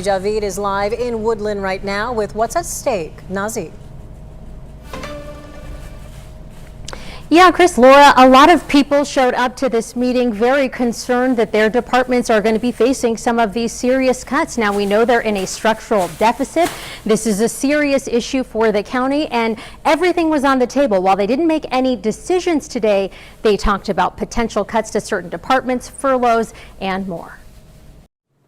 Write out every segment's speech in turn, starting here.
Javid is live in Woodland right now with what's at stake. Nazi. Yeah, Chris, Laura, a lot of people showed up to this meeting very concerned that their departments are going to be facing some of these serious cuts. Now, we know they're in a structural deficit. This is a serious issue for the county, and everything was on the table. While they didn't make any decisions today, they talked about potential cuts to certain departments, furloughs, and more.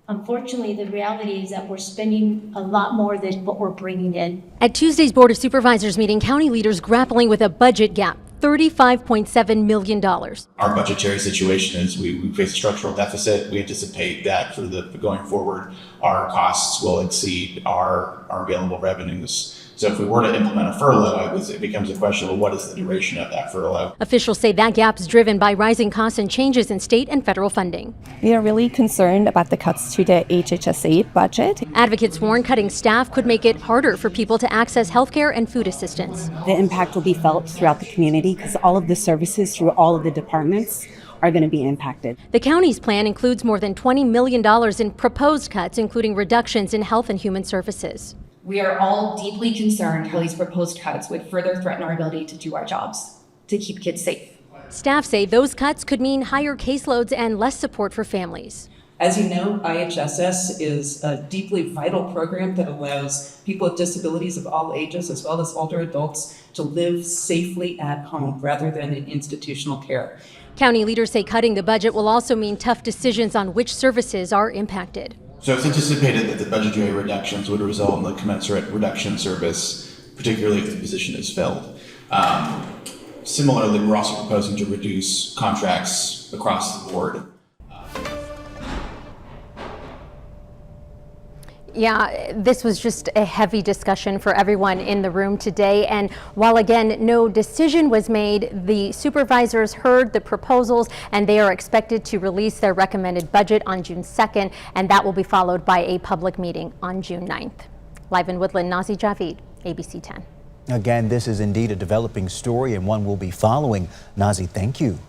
Unfortunately, the reality is that we're spending a lot more than what we're bringing in. At Tuesday's Board of Supervisors meeting, county leaders grappling with a budget gap. $35.7 million. Our budgetary situation is we face a structural deficit. We anticipate that for going forward, our costs will exceed our available revenues. So if we were to implement a furlough, it becomes a question of what is the duration of that furlough. Officials say that gap is driven by rising costs and changes in state and federal funding. We are really concerned about the cuts to the HHSA budget. Advocates warn cutting staff could make it harder for people to access health care and food assistance. The impact will be felt throughout the community because all of the services through all of the departments are going to be impacted. The county's plan includes more than $20 million in proposed cuts, including reductions in health and human services. We are all deeply concerned how these proposed cuts would further threaten our ability to do our jobs, to keep kids safe. Staff say those cuts could mean higher caseloads and less support for families. As you know, IHSS is a deeply vital program that allows people with disabilities of all ages, as well as older adults, to live safely at home rather than in institutional care. County leaders say cutting the budget will also mean tough decisions on which services are impacted. So it's anticipated that the budgetary reductions would result in the commensurate reduction in service, particularly if the position is filled. Similarly, we're also proposing to reduce contracts across the board. Yeah, this was just a heavy discussion for everyone in the room today. And while, again, no decision was made, the supervisors heard the proposals and they are expected to release their recommended budget on June 2nd, and that will be followed by a public meeting on June 9th. Live in Woodland, Nazi Javid, ABC 10. Again, this is indeed a developing story and one we'll be following. Nazi, thank you.